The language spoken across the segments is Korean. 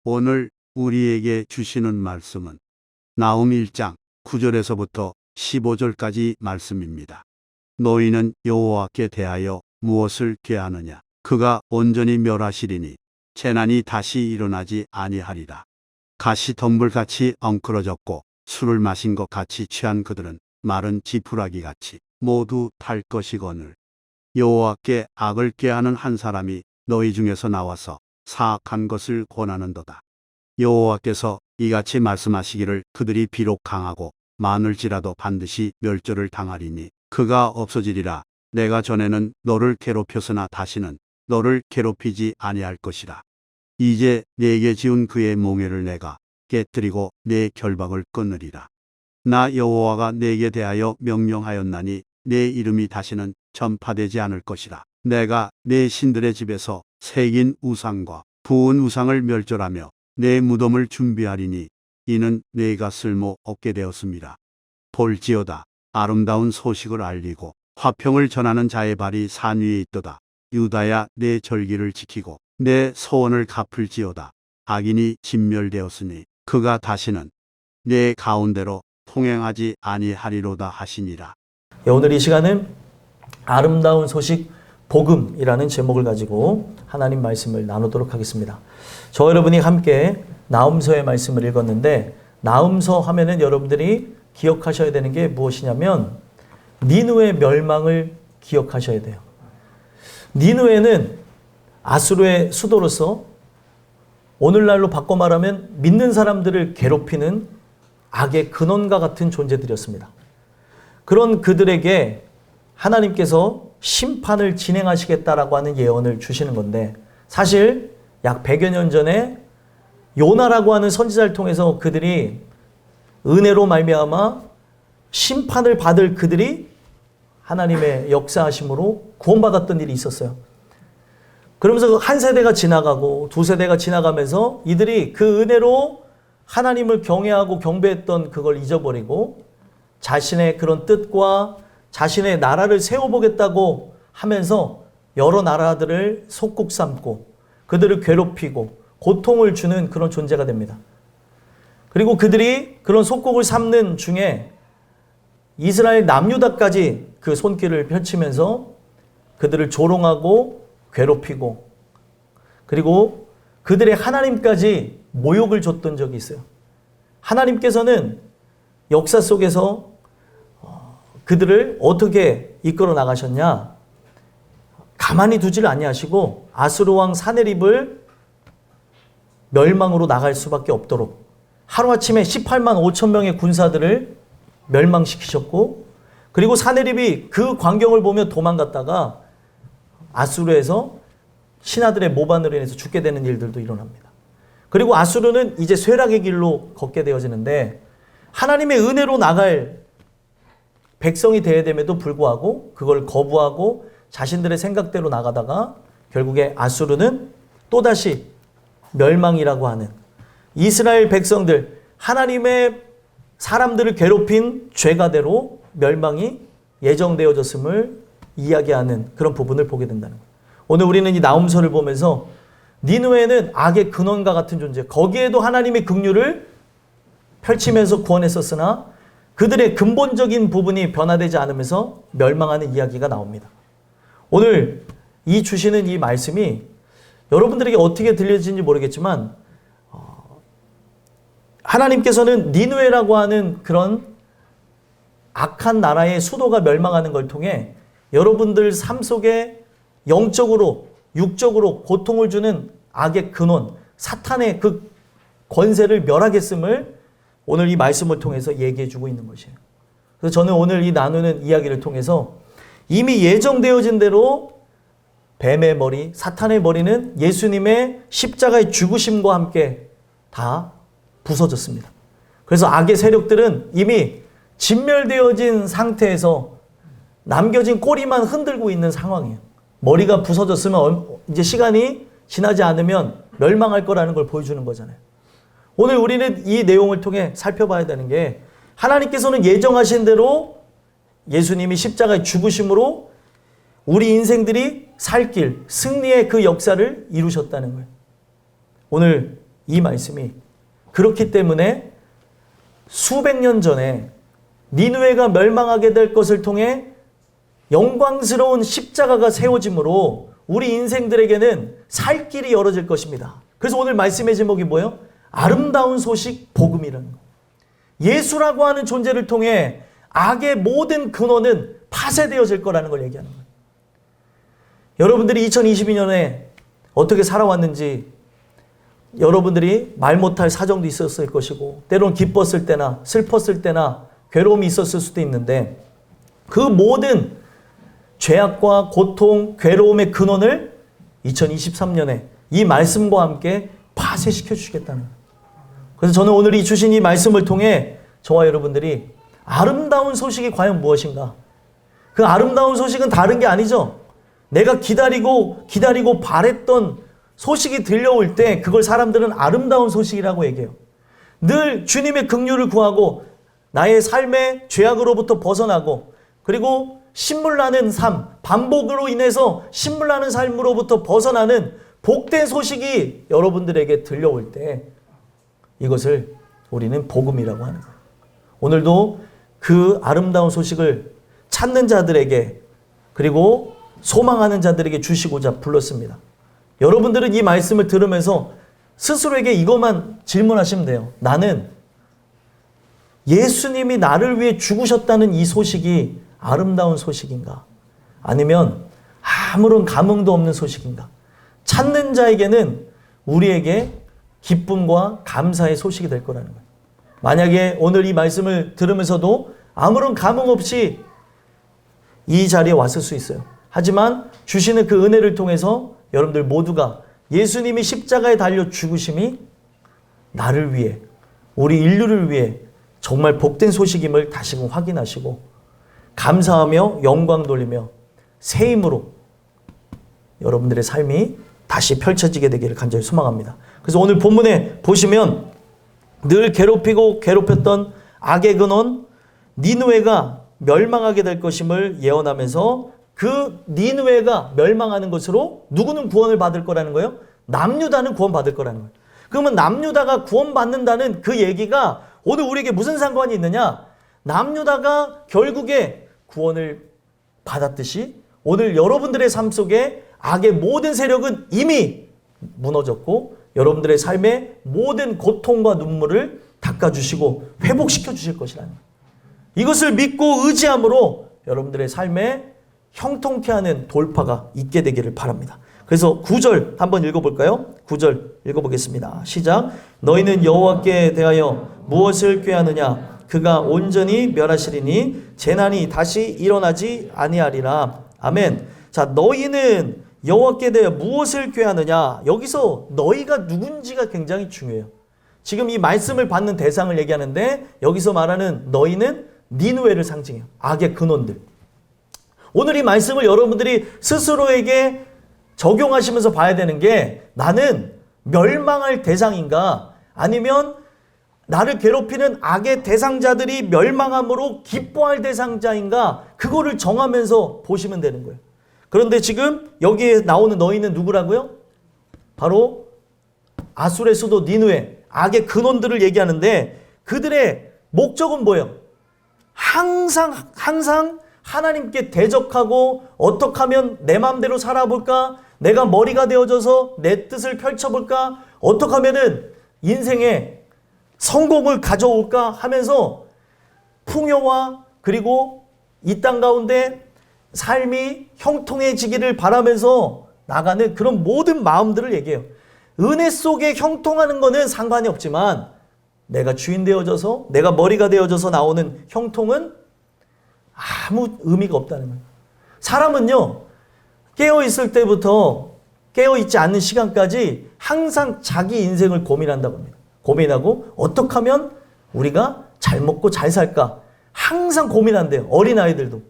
오늘 우리에게 주시는 말씀은 나훔 1장 9절에서부터 15절까지 말씀입니다. 너희는 여호와께 대하여 무엇을 꾀하느냐? 그가 온전히 멸하시리니 재난이 다시 일어나지 아니하리라. 가시덤불같이 엉클어졌고 술을 마신 것 같이 취한 그들은 마른 지푸라기 같이 모두 탈 것이거늘. 여호와께 악을 꾀하는 한 사람이 너희 중에서 나와서 사악한 것을 권하는도다. 여호와께서 이같이 말씀하시기를 그들이 비록 강하고 많을지라도 반드시 멸절을 당하리니 그가 없어지리라. 내가 전에는 너를 괴롭혔으나 다시는 너를 괴롭히지 아니할 것이라. 이제 네게 지은 그의 몽해를 내가 깨뜨리고 네 결박을 끊으리라. 나 여호와가 네게 대하여 명령하였나니 네 이름이 다시는 전파되지 않을 것이라. 내가 네 신들의 집에서 새긴 우상과 부은 우상을 멸절하며 내 무덤을 준비하리니 이는 네가 쓸모 없게 되었습니다. 볼지어다 아름다운 소식을 알리고 화평을 전하는 자의 발이 산 위에 있도다. 유다야 내 절기를 지키고 내 소원을 갚을지어다. 악인이 진멸되었으니 그가 다시는 내 가운데로 통행하지 아니하리로다 하시니라. 오늘 이 시간은 아름다운 소식 복음이라는 제목을 가지고 하나님 말씀을 나누도록 하겠습니다. 저 여러분이 함께 나훔서의 말씀을 읽었는데 나훔서 하면은 여러분들이 기억하셔야 되는 게 무엇이냐면 니느웨 멸망을 기억하셔야 돼요. 니느웨는 아수르의 수도로서 오늘날로 바꿔 말하면 믿는 사람들을 괴롭히는 악의 근원과 같은 존재들이었습니다. 그런 그들에게 하나님께서 심판을 진행하시겠다라고 하는 예언을 주시는 건데 사실 약 100여 년 전에 요나라고 하는 선지자를 통해서 그들이 은혜로 말미암아 심판을 받을 그들이 하나님의 역사하심으로 구원받았던 일이 있었어요. 그러면서 한 세대가 지나가고 두 세대가 지나가면서 이들이 그 은혜로 하나님을 경외하고 경배했던 그걸 잊어버리고 자신의 그런 뜻과 자신의 나라를 세워보겠다고 하면서 여러 나라들을 속국 삼고 그들을 괴롭히고 고통을 주는 그런 존재가 됩니다. 그리고 그들이 그런 속국을 삼는 중에 이스라엘 남유다까지 그 손길을 펼치면서 그들을 조롱하고 괴롭히고 그리고 그들의 하나님까지 모욕을 줬던 적이 있어요. 하나님께서는 역사 속에서 그들을 어떻게 이끌어 나가셨냐? 가만히 두지를 아니하시고 아수르 왕 사네립을 멸망으로 나갈 수밖에 없도록 하루아침에 18만 5천 명의 군사들을 멸망시키셨고 그리고 사네립이 그 광경을 보며 도망갔다가 아수르에서 신하들의 모반으로 인해서 죽게 되는 일들도 일어납니다. 그리고 아수르는 이제 쇠락의 길로 걷게 되어지는데 하나님의 은혜로 나갈 백성이 되어야 됨에도 불구하고 그걸 거부하고 자신들의 생각대로 나가다가 결국에 아수르는 또다시 멸망이라고 하는 이스라엘 백성들 하나님의 사람들을 괴롭힌 죄가대로 멸망이 예정되어졌음을 이야기하는 그런 부분을 보게 된다는 거예요. 오늘 우리는 이 나훔서를 보면서 니느웨는 악의 근원과 같은 존재 거기에도 하나님의 긍휼을 펼치면서 구원했었으나 그들의 근본적인 부분이 변화되지 않으면서 멸망하는 이야기가 나옵니다. 오늘 이 주시는 이 말씀이 여러분들에게 어떻게 들려지는지 모르겠지만 하나님께서는 니느웨라고 하는 그런 악한 나라의 수도가 멸망하는 걸 통해 여러분들 삶 속에 영적으로 육적으로 고통을 주는 악의 근원 사탄의 그 권세를 멸하겠음을 오늘 이 말씀을 통해서 얘기해 주고 있는 것이에요. 그래서 저는 오늘 이 나누는 이야기를 통해서 이미 예정되어진 대로 뱀의 머리, 사탄의 머리는 예수님의 십자가의 죽으심과 함께 다 부서졌습니다. 그래서 악의 세력들은 이미 진멸되어진 상태에서 남겨진 꼬리만 흔들고 있는 상황이에요. 머리가 부서졌으면 이제 시간이 지나지 않으면 멸망할 거라는 걸 보여주는 거잖아요. 오늘 우리는 이 내용을 통해 살펴봐야 되는 게 하나님께서는 예정하신 대로 예수님이 십자가의 죽으심으로 우리 인생들이 살 길, 승리의 그 역사를 이루셨다는 거예요. 오늘 이 말씀이. 그렇기 때문에 수백 년 전에 니느웨가 멸망하게 될 것을 통해 영광스러운 십자가가 세워짐으로 우리 인생들에게는 살 길이 열어질 것입니다. 그래서 오늘 말씀의 제목이 뭐예요? 아름다운 소식 복음이라는 거. 예수라고 하는 존재를 통해 악의 모든 근원은 파쇄되어질 거라는 걸 얘기하는 거예요. 여러분들이 2022년에 어떻게 살아왔는지 여러분들이 말 못할 사정도 있었을 것이고 때로는 기뻤을 때나 슬펐을 때나 괴로움이 있었을 수도 있는데 그 모든 죄악과 고통, 괴로움의 근원을 2023년에 이 말씀과 함께 파쇄시켜 주시겠다는 거예요. 그래서 저는 오늘 이 주신 이 말씀을 통해 저와 여러분들이 아름다운 소식이 과연 무엇인가? 그 아름다운 소식은 다른 게 아니죠. 내가 기다리고 바랬던 소식이 들려올 때 그걸 사람들은 아름다운 소식이라고 얘기해요. 늘 주님의 긍휼을 구하고 나의 삶의 죄악으로부터 벗어나고 그리고 신물나는 삶, 반복으로 인해서 신물나는 삶으로부터 벗어나는 복된 소식이 여러분들에게 들려올 때 이것을 우리는 복음이라고 하는 거예요. 오늘도 그 아름다운 소식을 찾는 자들에게 그리고 소망하는 자들에게 주시고자 불렀습니다. 여러분들은 이 말씀을 들으면서 스스로에게 이것만 질문하시면 돼요. 나는 예수님이 나를 위해 죽으셨다는 이 소식이 아름다운 소식인가? 아니면 아무런 감흥도 없는 소식인가? 찾는 자에게는 우리에게 기쁨과 감사의 소식이 될 거라는 거예요. 만약에 오늘 이 말씀을 들으면서도 아무런 감흥 없이 이 자리에 왔을 수 있어요. 하지만 주시는 그 은혜를 통해서 여러분들 모두가 예수님이 십자가에 달려 죽으심이 나를 위해, 우리 인류를 위해 정말 복된 소식임을 다시금 확인하시고 감사하며 영광 돌리며 새 힘으로 여러분들의 삶이 다시 펼쳐지게 되기를 간절히 소망합니다. 그래서 오늘 본문에 보시면 늘 괴롭히고 괴롭혔던 악의 근원 니느웨가 멸망하게 될 것임을 예언하면서 그 니느웨가 멸망하는 것으로 누구는 구원을 받을 거라는 거예요? 남유다는 구원받을 거라는 거예요. 그러면 남유다가 구원받는다는 그 얘기가 오늘 우리에게 무슨 상관이 있느냐? 남유다가 결국에 구원을 받았듯이 오늘 여러분들의 삶 속에 악의 모든 세력은 이미 무너졌고 여러분들의 삶의 모든 고통과 눈물을 닦아주시고 회복시켜 주실 것이라는 거예요. 이것을 믿고 의지함으로 여러분들의 삶에 형통케 하는 돌파가 있게 되기를 바랍니다. 그래서 9절 한번 읽어볼까요? 9절 읽어보겠습니다. 시작. 너희는 여호와께 대하여 무엇을 꾀하느냐? 그가 온전히 멸하시리니 재난이 다시 일어나지 아니하리라. 아멘. 자, 너희는 여호와께 대하여 무엇을 꾀하느냐? 여기서 너희가 누군지가 굉장히 중요해요. 지금 이 말씀을 받는 대상을 얘기하는데 여기서 말하는 너희는 니느웨를 상징해요. 악의 근원들. 오늘 이 말씀을 여러분들이 스스로에게 적용하시면서 봐야 되는 게 나는 멸망할 대상인가? 아니면 나를 괴롭히는 악의 대상자들이 멸망함으로 기뻐할 대상자인가? 그거를 정하면서 보시면 되는 거예요. 그런데 지금 여기에 나오는 너희는 누구라고요? 바로 아술의 수도 니느웨, 악의 근원들을 얘기하는데 그들의 목적은 뭐예요? 항상 하나님께 대적하고 어떻게 하면 내 마음대로 살아볼까? 내가 머리가 되어져서 내 뜻을 펼쳐볼까? 어떻게 하면은 인생에 성공을 가져올까 하면서 풍요와 그리고 이 땅 가운데 삶이 형통해지기를 바라면서 나가는 그런 모든 마음들을 얘기해요. 은혜 속에 형통하는 거는 상관이 없지만 내가 주인 되어져서 내가 머리가 되어져서 나오는 형통은 아무 의미가 없다는 거예요. 사람은요, 깨어있을 때부터 깨어있지 않는 시간까지 항상 자기 인생을 고민한다고 합니다. 고민하고 어떻게 하면 우리가 잘 먹고 잘 살까 항상 고민한대요. 어린아이들도.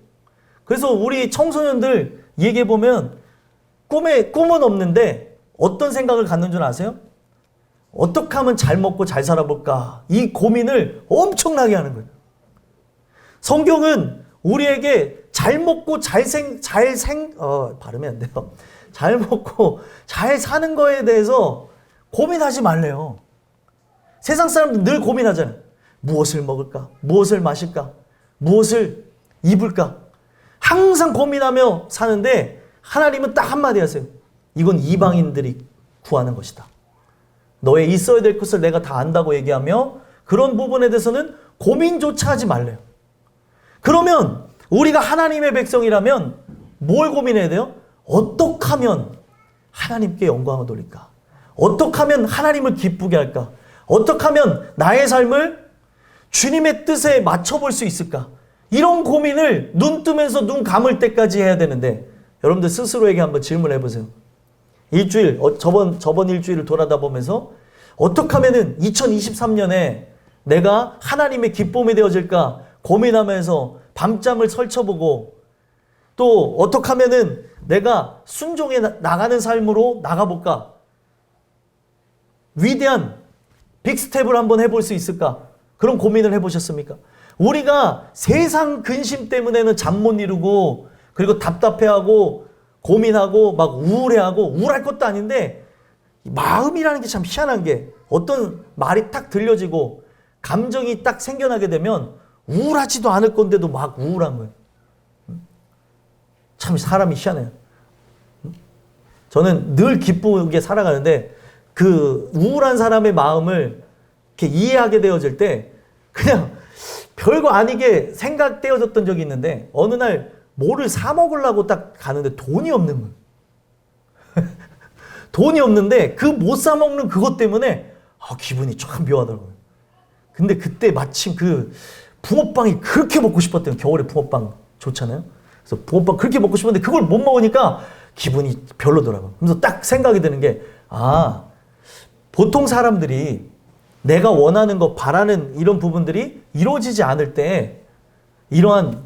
그래서 우리 청소년들 얘기해보면 꿈은 없는데 어떤 생각을 갖는 줄 아세요? 어떻게 하면 잘 먹고 잘 살아볼까? 이 고민을 엄청나게 하는 거예요. 성경은 우리에게 잘 먹고 발음이 안 돼요. 잘 먹고 잘 사는 거에 대해서 고민하지 말래요. 세상 사람들 늘 고민하잖아요. 무엇을 먹을까? 무엇을 마실까? 무엇을 입을까? 항상 고민하며 사는데 하나님은 딱 한마디 하세요. 이건 이방인들이 구하는 것이다. 너의 있어야 될 것을 내가 다 안다고 얘기하며 그런 부분에 대해서는 고민조차 하지 말래요. 그러면 우리가 하나님의 백성이라면 뭘 고민해야 돼요? 어떻게 하면 하나님께 영광을 돌릴까? 어떻게 하면 하나님을 기쁘게 할까? 어떻게 하면 나의 삶을 주님의 뜻에 맞춰볼 수 있을까? 이런 고민을 눈 뜨면서 눈 감을 때까지 해야 되는데 여러분들 스스로에게 한번 질문해 보세요. 일주일, 저번 일주일을 돌아다 보면서 어떻게 하면은 2023년에 내가 하나님의 기쁨이 되어질까 고민하면서 밤잠을 설쳐보고 또 어떻게 하면은 내가 순종해 나가는 삶으로 나가볼까? 위대한 빅스텝을 한번 해볼 수 있을까? 그런 고민을 해보셨습니까? 우리가 세상 근심 때문에는 잠 못 이루고 그리고 답답해하고 고민하고 막 우울해하고 우울할 것도 아닌데 마음이라는 게 참 희한한 게 어떤 말이 딱 들려지고 감정이 딱 생겨나게 되면 우울하지도 않을 건데도 막 우울한 거예요. 참 사람이 희한해요. 저는 늘 기쁘게 살아가는데 그 우울한 사람의 마음을 이렇게 이해하게 되어질 때 그냥 별거 아니게 생각되어졌던 적이 있는데 어느 날 뭐를 사 먹으려고 딱 가는데 돈이 없는 거예요. 돈이 없는데 그 못 사 먹는 그것 때문에 기분이 참 묘하더라고요. 근데 그때 마침 그 붕어빵이 그렇게 먹고 싶었대요. 겨울에 붕어빵 좋잖아요. 그래서 붕어빵 그렇게 먹고 싶었는데 그걸 못 먹으니까 기분이 별로더라고요. 그래서 딱 생각이 드는 게 보통 사람들이 내가 원하는 거 바라는 이런 부분들이 이루어지지 않을 때 이러한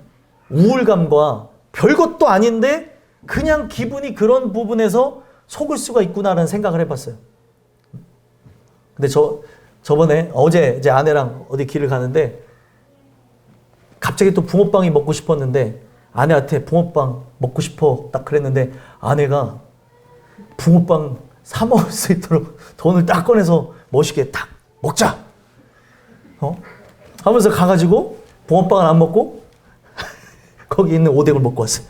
우울감과 별것도 아닌데 그냥 기분이 그런 부분에서 속을 수가 있구나라는 생각을 해봤어요. 근데 저번에 어제 이제 아내랑 어디 길을 가는데 갑자기 또 붕어빵이 먹고 싶었는데 아내한테 붕어빵 먹고 싶어 딱 그랬는데 아내가 붕어빵 사 먹을 수 있도록 돈을 딱 꺼내서 멋있게 딱 먹자 하면서 가가지고 붕어빵을 안 먹고 거기 있는 오뎅을 먹고 왔어요.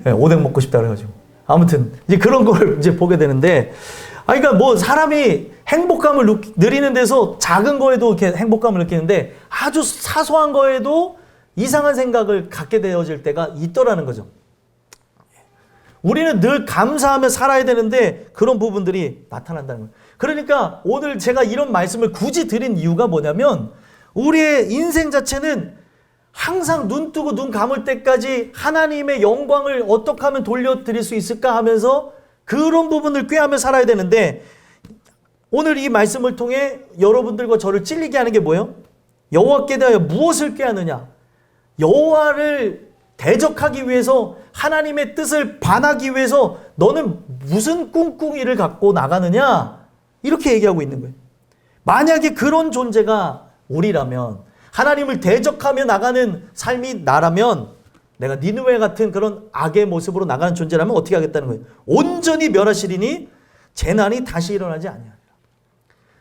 네, 오뎅 먹고 싶다 그래가지고 아무튼 이제 그런 걸 이제 보게 되는데 그러니까 뭐 사람이 행복감을 누리는 데서 작은 거에도 이렇게 행복감을 느끼는데 아주 사소한 거에도 이상한 생각을 갖게 되어질 때가 있더라는 거죠. 우리는 늘 감사하며 살아야 되는데 그런 부분들이 나타난다는 거예요. 그러니까 오늘 제가 이런 말씀을 굳이 드린 이유가 뭐냐면 우리의 인생 자체는 항상 눈 뜨고 눈 감을 때까지 하나님의 영광을 어떻게 하면 돌려드릴 수 있을까 하면서 그런 부분을 꾀하며 살아야 되는데 오늘 이 말씀을 통해 여러분들과 저를 찔리게 하는 게 뭐예요? 여호와께 대하여 무엇을 꾀하느냐? 여호와를 대적하기 위해서 하나님의 뜻을 반하기 위해서 너는 무슨 꿍꿍이를 갖고 나가느냐? 이렇게 얘기하고 있는 거예요. 만약에 그런 존재가 우리라면 하나님을 대적하며 나가는 삶이 나라면 내가 니느웨 같은 그런 악의 모습으로 나가는 존재라면 어떻게 하겠다는 거예요? 온전히 멸하시리니 재난이 다시 일어나지 아니하리라.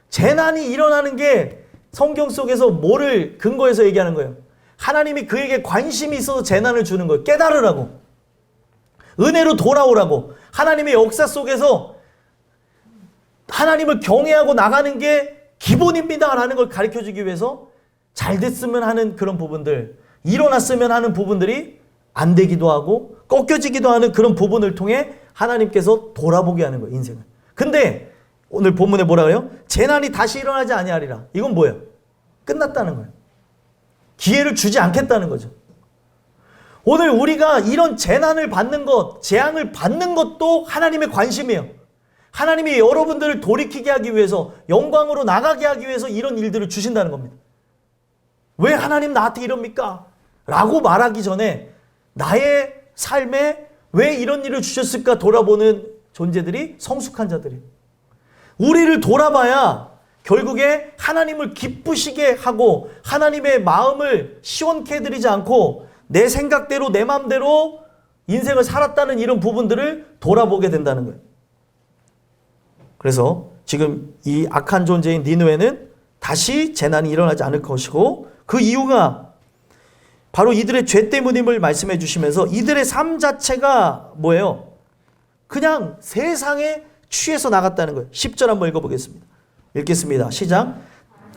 재난이 일어나는 게 성경 속에서 뭐를 근거해서 얘기하는 거예요? 하나님이 그에게 관심이 있어서 재난을 주는 거예요. 깨달으라고. 은혜로 돌아오라고. 하나님의 역사 속에서 하나님을 경외하고 나가는 게 기본입니다라는 걸 가르쳐주기 위해서 잘 됐으면 하는 그런 부분들, 일어났으면 하는 부분들이 안 되기도 하고 꺾여지기도 하는 그런 부분을 통해 하나님께서 돌아보게 하는 거예요, 인생을. 근데 오늘 본문에 뭐라 그래요? 재난이 다시 일어나지 아니하리라. 이건 뭐예요? 끝났다는 거예요. 기회를 주지 않겠다는 거죠. 오늘 우리가 이런 재난을 받는 것, 재앙을 받는 것도 하나님의 관심이에요. 하나님이 여러분들을 돌이키게 하기 위해서, 영광으로 나가게 하기 위해서 이런 일들을 주신다는 겁니다. 왜 하나님 나한테 이럽니까? 라고 말하기 전에 나의 삶에 왜 이런 일을 주셨을까 돌아보는 존재들이 성숙한 자들이에요. 우리를 돌아봐야 결국에 하나님을 기쁘시게 하고 하나님의 마음을 시원케 해드리지 않고 내 생각대로 내 마음대로 인생을 살았다는 이런 부분들을 돌아보게 된다는 거예요. 그래서 지금 이 악한 존재인 니느웨는 다시 재난이 일어나지 않을 것이고, 그 이유가 바로 이들의 죄 때문임을 말씀해 주시면서 이들의 삶 자체가 뭐예요? 그냥 세상에 취해서 나갔다는 거예요. 10절 한번 읽어보겠습니다. 읽겠습니다. 시작.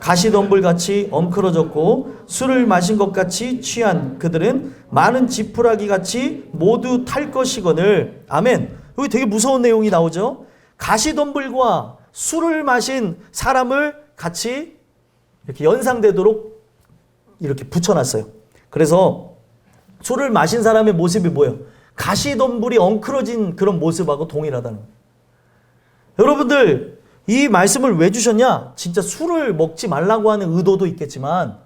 가시덤불같이 엉클어졌고 술을 마신 것 같이 취한 그들은 많은 지푸라기 같이 모두 탈 것이거늘. 아멘. 여기 되게 무서운 내용이 나오죠. 가시덤불과 술을 마신 사람을 같이 이렇게 연상되도록 이렇게 붙여놨어요. 그래서 술을 마신 사람의 모습이 뭐예요? 가시덤불이 엉클어진 그런 모습하고 동일하다는 거예요. 여러분들, 이 말씀을 왜 주셨냐? 진짜 술을 먹지 말라고 하는 의도도 있겠지만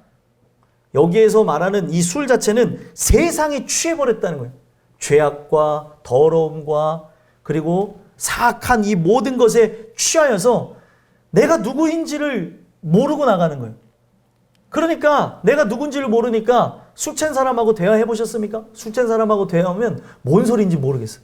여기에서 말하는 이 술 자체는 세상에 취해버렸다는 거예요. 죄악과 더러움과 그리고 사악한 이 모든 것에 취하여서 내가 누구인지를 모르고 나가는 거예요. 그러니까 내가 누군지를 모르니까 술 취한 사람하고 대화해 보셨습니까? 술 취한 사람하고 대화하면 뭔 소리인지 모르겠어요.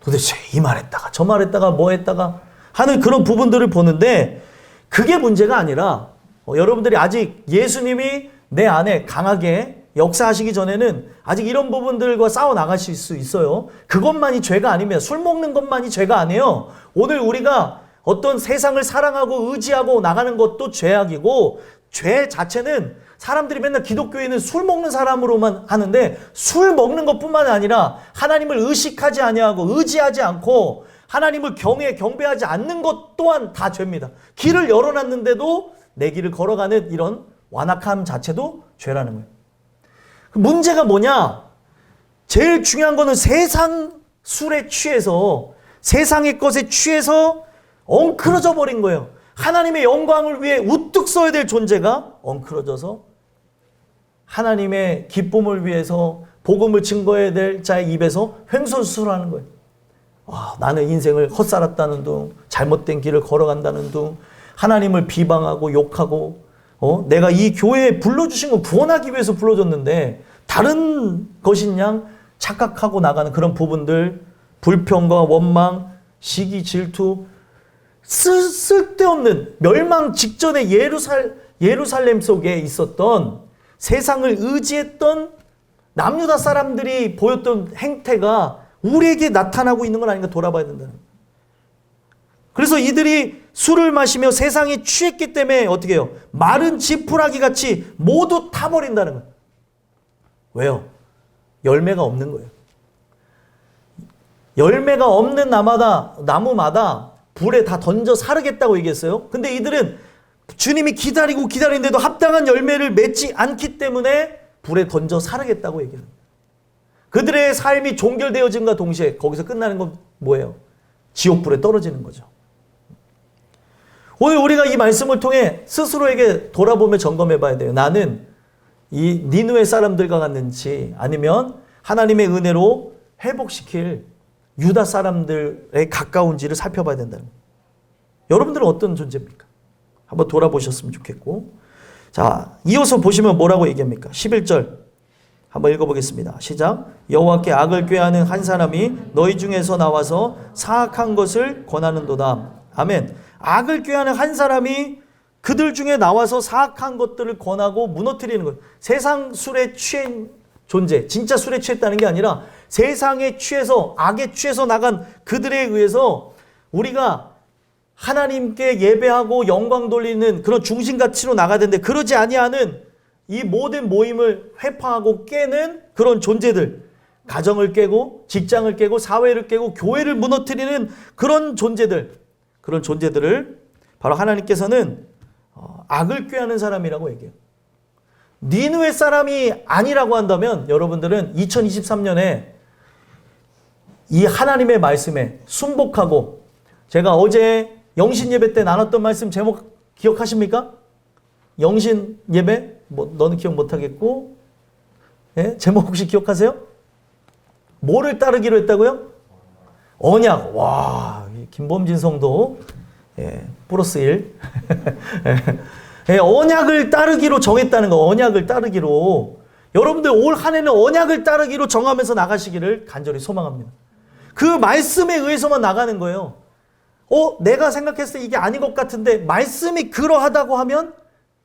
도대체 이 말했다가 저 말했다가 뭐 했다가 하는 그런 부분들을 보는데, 그게 문제가 아니라 여러분들이 아직 예수님이 내 안에 강하게 역사하시기 전에는 아직 이런 부분들과 싸워 나가실 수 있어요. 그것만이 죄가 아니면, 술 먹는 것만이 죄가 아니에요. 오늘 우리가 어떤 세상을 사랑하고 의지하고 나가는 것도 죄악이고, 죄 자체는 사람들이 맨날 기독교에는 술 먹는 사람으로만 하는데, 술 먹는 것뿐만 아니라 하나님을 의식하지 아니하고 의지하지 않고 하나님을 경배하지 않는 것 또한 다 죄입니다. 길을 열어놨는데도 내 길을 걸어가는 이런 완악함 자체도 죄라는 거예요. 문제가 뭐냐? 제일 중요한 거는 세상 술에 취해서, 세상의 것에 취해서 엉클어져 버린 거예요. 하나님의 영광을 위해 우뚝 서야 될 존재가 엉클어져서 하나님의 기쁨을 위해서 복음을 증거해야 될 자의 입에서 횡설수설하는 거예요. 나는 인생을 헛살았다는 둥, 잘못된 길을 걸어간다는 둥, 하나님을 비방하고 욕하고, 내가 이 교회에 불러주신 건 구원하기 위해서 불러줬는데 다른 것인 양 착각하고 나가는 그런 부분들, 불평과 원망, 시기, 질투, 쓸데없는 멸망 직전의 예루살렘 속에 있었던, 세상을 의지했던 남유다 사람들이 보였던 행태가 우리에게 나타나고 있는 건 아닌가 돌아봐야 된다는 거예요. 그래서 이들이 술을 마시며 세상에 취했기 때문에 어떻게 해요? 마른 지푸라기 같이 모두 타버린다는 거예요. 왜요? 열매가 없는 거예요. 열매가 없는 나무마다 불에 다 던져 사르겠다고 얘기했어요. 근데 이들은 주님이 기다리는데도 합당한 열매를 맺지 않기 때문에 불에 던져 사르겠다고 얘기합니다. 그들의 삶이 종결되어짐과 동시에 거기서 끝나는 건 뭐예요? 지옥불에 떨어지는 거죠. 오늘 우리가 이 말씀을 통해 스스로에게 돌아보며 점검해 봐야 돼요. 나는 이 니느웨 사람들과 같는지, 아니면 하나님의 은혜로 회복시킬 유다 사람들에 가까운지를 살펴봐야 된다는 거예요. 여러분들은 어떤 존재입니까? 한번 돌아보셨으면 좋겠고. 자, 이어서 보시면 뭐라고 얘기합니까? 11절 한번 읽어보겠습니다. 시작. 여호와께 악을 꾀하는 한 사람이 너희 중에서 나와서 사악한 것을 권하는도다. 아멘. 악을 꾀하는 한 사람이 그들 중에 나와서 사악한 것들을 권하고 무너뜨리는 것. 세상 술에 취한 존재, 진짜 술에 취했다는 게 아니라 세상에 취해서, 악에 취해서 나간 그들에 의해서 우리가 하나님께 예배하고 영광 돌리는 그런 중심가치로 나가야 되는데, 그러지 아니하는 이 모든 모임을 회파하고 깨는 그런 존재들, 가정을 깨고 직장을 깨고 사회를 깨고 교회를 무너뜨리는 그런 존재들을 바로 하나님께서는 악을 꾀하는 사람이라고 얘기해요. 니느웨 사람이 아니라고 한다면 여러분들은 2023년에 이 하나님의 말씀에 순복하고, 제가 어제 영신 예배 때 나눴던 말씀 제목 기억하십니까? 영신 예배? 너는 기억 못하겠고, 예? 제목 혹시 기억하세요? 뭐를 따르기로 했다고요? 언약. 와, 김범진 성도, 예, 플러스 1. 예, 언약을 따르기로 정했다는 거. 언약을 따르기로. 여러분들 올 한 해는 언약을 따르기로 정하면서 나가시기를 간절히 소망합니다. 그 말씀에 의해서만 나가는 거예요. 내가 생각했을 때 이게 아닌 것 같은데 말씀이 그러하다고 하면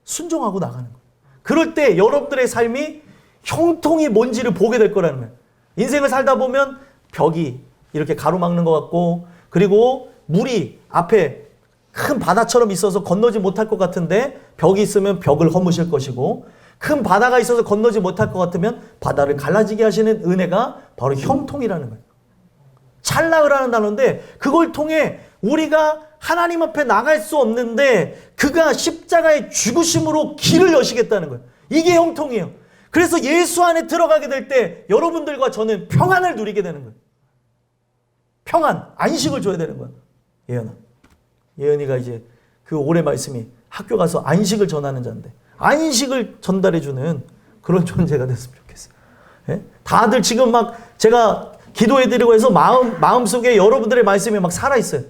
순종하고 나가는 거예요. 그럴 때 여러분들의 삶이 형통이 뭔지를 보게 될 거라는 거예요. 인생을 살다 보면 벽이 이렇게 가로막는 것 같고, 그리고 물이 앞에 큰 바다처럼 있어서 건너지 못할 것 같은데 벽이 있으면 벽을 허무실 것이고, 큰 바다가 있어서 건너지 못할 것 같으면 바다를 갈라지게 하시는 은혜가 바로 형통이라는 거예요. 찰나으라는 단어인데 그걸 통해 우리가 하나님 앞에 나갈 수 없는데 그가 십자가의 죽으심으로 길을 여시겠다는 거예요. 이게 형통이에요. 그래서 예수 안에 들어가게 될 때 여러분들과 저는 평안을 누리게 되는 거예요. 평안, 안식을 줘야 되는 거예요. 예언아. 예언이가 이제 그 올해 말씀이 학교 가서 안식을 전하는 자인데 안식을 전달해주는 그런 존재가 됐으면 좋겠어요. 예? 다들 지금 막 제가 기도해드리고 해서 마음속에 여러분들의 말씀이 막 살아있어요.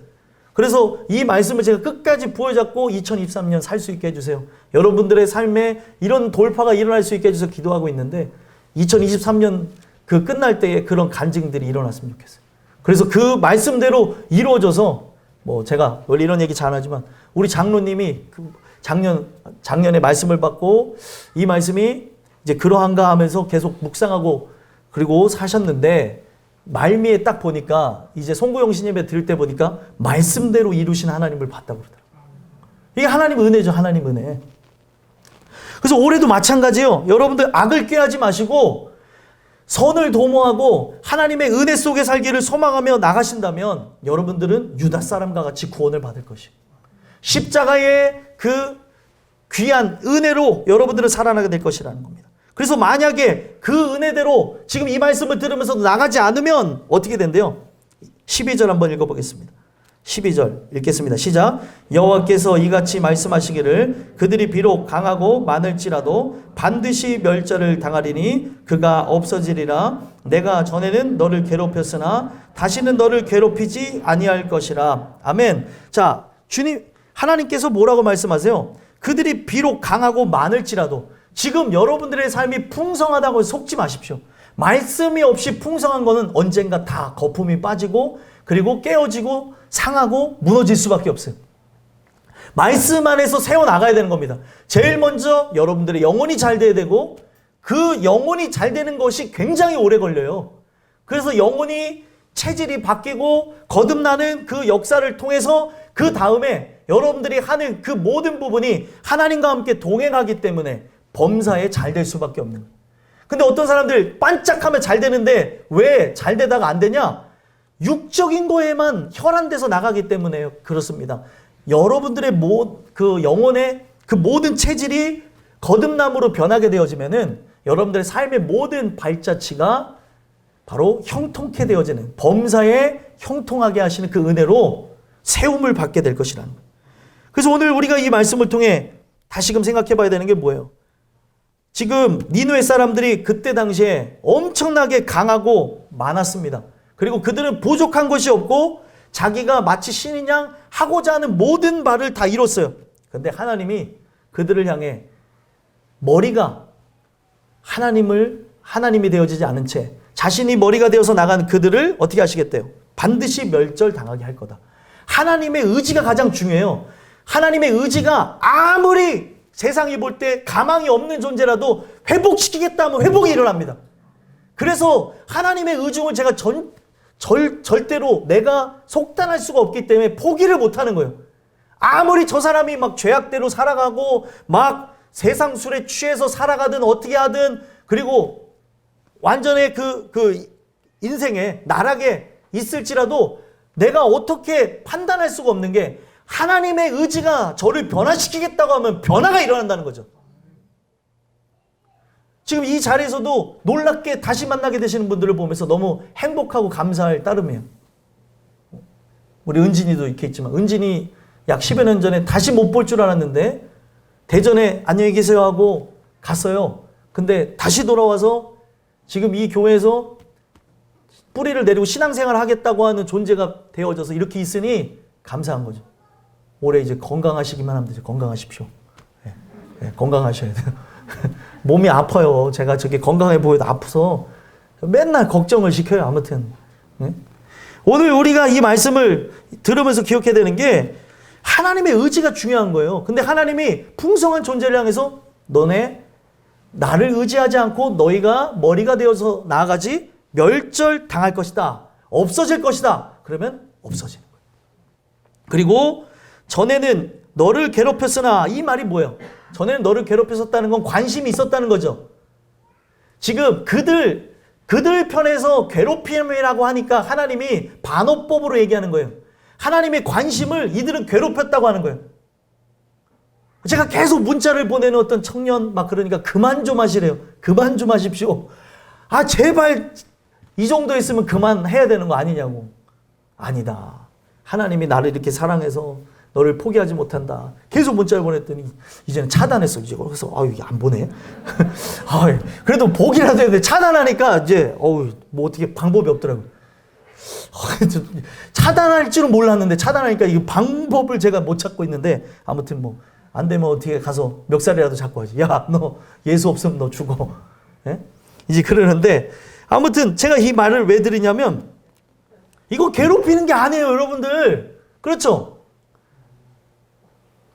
그래서 이 말씀을 제가 끝까지 부여잡고 2023년 살 수 있게 해주세요. 여러분들의 삶에 이런 돌파가 일어날 수 있게 해주셔서 기도하고 있는데 2023년 그 끝날 때에 그런 간증들이 일어났으면 좋겠어요. 그래서 그 말씀대로 이루어져서 뭐 제가 원래 이런 얘기 잘 하지만 우리 장로님이 그 작년에 말씀을 받고 이 말씀이 이제 그러한가 하면서 계속 묵상하고 그리고 사셨는데 말미에 딱 보니까 이제 송구영 신예배 드릴 때 보니까 말씀대로 이루신 하나님을 봤다고 그러더라고요. 이게 하나님 은혜죠. 하나님 은혜. 그래서 올해도 마찬가지예요. 여러분들 악을 꾀하지 마시고 선을 도모하고 하나님의 은혜 속에 살기를 소망하며 나가신다면 여러분들은 유다 사람과 같이 구원을 받을 것이에요. 십자가의 그 귀한 은혜로 여러분들은 살아나게 될 것이라는 겁니다. 그래서 만약에 그 은혜대로 지금 이 말씀을 들으면서 나가지 않으면 어떻게 된대요? 12절 한번 읽어보겠습니다. 12절 읽겠습니다. 시작. 여호와께서 이같이 말씀하시기를 그들이 비록 강하고 많을지라도 반드시 멸절을 당하리니 그가 없어지리라. 내가 전에는 너를 괴롭혔으나 다시는 너를 괴롭히지 아니할 것이라. 아멘. 자, 주님 하나님께서 뭐라고 말씀하세요? 그들이 비록 강하고 많을지라도 지금 여러분들의 삶이 풍성하다고 속지 마십시오. 말씀이 없이 풍성한 거는 언젠가 다 거품이 빠지고 그리고 깨어지고 상하고 무너질 수밖에 없어요. 말씀 안에서 세워나가야 되는 겁니다. 제일 먼저 여러분들의 영혼이 잘 돼야 되고 그 영혼이 잘 되는 것이 굉장히 오래 걸려요. 그래서 영혼이 체질이 바뀌고 거듭나는 그 역사를 통해서 그 다음에 여러분들이 하는 그 모든 부분이 하나님과 함께 동행하기 때문에 범사에 잘 될 수밖에 없는 거예요. 근데 어떤 사람들 반짝하면 잘 되는데 왜 잘 되다가 안 되냐? 육적인 거에만 혈안돼서 나가기 때문에 그렇습니다. 여러분들의 그 영혼의 그 모든 체질이 거듭남으로 변하게 되어지면은 여러분들의 삶의 모든 발자취가 바로 형통케 되어지는 범사에 형통하게 하시는 그 은혜로 세움을 받게 될 것이라는 거예요. 그래서 오늘 우리가 이 말씀을 통해 다시금 생각해 봐야 되는 게 뭐예요? 지금 니느웨 사람들이 그때 당시에 엄청나게 강하고 많았습니다. 그리고 그들은 부족한 것이 없고 자기가 마치 신인 양 하고자 하는 모든 바를 다 이뤘어요. 그런데 하나님이 그들을 향해 머리가 하나님이 되어지지 않은 채 자신이 머리가 되어서 나간 그들을 어떻게 하시겠대요? 반드시 멸절당하게 할 거다. 하나님의 의지가 가장 중요해요. 하나님의 의지가 아무리 세상이 볼 때 가망이 없는 존재라도 회복시키겠다 하면 회복이 일어납니다. 그래서 하나님의 의중을 제가 절대로 내가 속단할 수가 없기 때문에 포기를 못하는 거예요. 아무리 저 사람이 막 죄악대로 살아가고 막 세상 술에 취해서 살아가든 어떻게 하든 그리고 완전히 그 인생에 나락에 있을지라도 내가 어떻게 판단할 수가 없는 게 하나님의 의지가 저를 변화시키겠다고 하면 변화가 일어난다는 거죠. 지금 이 자리에서도 놀랍게 다시 만나게 되시는 분들을 보면서 너무 행복하고 감사할 따름이에요. 우리 은진이도 이렇게 있지만 은진이 약 10여 년 전에 다시 못 볼 줄 알았는데 대전에 안녕히 계세요 하고 갔어요. 근데 다시 돌아와서 지금 이 교회에서 뿌리를 내리고 신앙생활을 하겠다고 하는 존재가 되어져서 이렇게 있으니 감사한 거죠. 올해 이제 건강하시기만 하면 되죠. 건강하십시오. 네, 네, 건강하셔야 돼요. 몸이 아파요. 제가 저게 건강해 보여도 아파서 맨날 걱정을 시켜요. 아무튼 네? 오늘 우리가 이 말씀을 들으면서 기억해야 되는 게 하나님의 의지가 중요한 거예요. 근데 하나님이 풍성한 존재를 향해서 너네 나를 의지하지 않고 너희가 머리가 되어서 나아가지 멸절당할 것이다. 없어질 것이다. 그러면 없어지는 거예요. 그리고 전에는 너를 괴롭혔으나 이 말이 뭐예요? 전에는 너를 괴롭혔었다는 건 관심이 있었다는 거죠. 지금 그들 편에서 괴롭힘이라고 하니까 하나님이 반어법으로 얘기하는 거예요. 하나님의 관심을 이들은 괴롭혔다고 하는 거예요. 제가 계속 문자를 보내는 어떤 청년 막 그러니까 그만 좀 하시래요. 그만 좀 하십시오. 아 제발 이 정도 했으면 그만해야 되는 거 아니냐고. 아니다. 하나님이 나를 이렇게 사랑해서 너를 포기하지 못한다. 계속 문자를 보냈더니 이제는 차단했어. 이제 그래서 이게 안 보내. 그래도 보기라도 해야 돼. 차단하니까 이제 뭐 어떻게 방법이 없더라고요. 차단할 줄은 몰랐는데 차단하니까 이 방법을 제가 못 찾고 있는데 아무튼 뭐 안 되면 어떻게 가서 멱살이라도 잡고 하지. 야, 너 예수 없으면 너 죽어. 예? 이제 그러는데 아무튼 제가 이 말을 왜 드리냐면 이거 괴롭히는 게 아니에요, 여러분들. 그렇죠?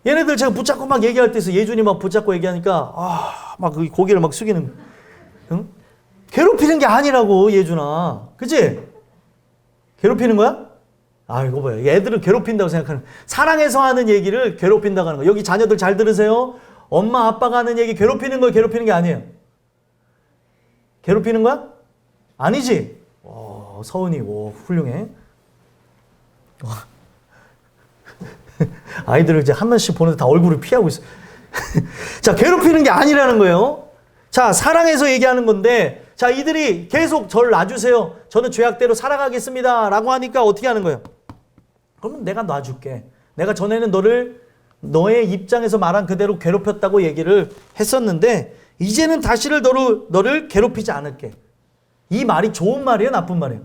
얘네들 제가 붙잡고 막 얘기할 때 있어. 예준이 막 붙잡고 얘기하니까 막 고개를 막 숙이는. 응? 괴롭히는 게 아니라고, 예준아. 그치? 괴롭히는 거야? 이거 봐요. 애들은 괴롭힌다고 생각하는. 사랑해서 하는 얘기를 괴롭힌다고 하는 거. 여기 자녀들 잘 들으세요. 엄마, 아빠가 하는 얘기 괴롭히는 거 괴롭히는 게 아니에요. 괴롭히는 거야? 아니지? 서은이, 훌륭해. 아이들을 이제 한 번씩 보는데 다 얼굴을 피하고 있어. 자, 괴롭히는 게 아니라는 거예요. 자, 사랑해서 얘기하는 건데, 자, 이들이 계속 저를 놔주세요. 저는 죄악대로 살아가겠습니다. 라고 하니까 어떻게 하는 거예요? 그러면 내가 놔줄게. 내가 전에는 너의 입장에서 말한 그대로 괴롭혔다고 얘기를 했었는데, 이제는 다시를 너를 괴롭히지 않을게. 이 말이 좋은 말이에요? 나쁜 말이에요?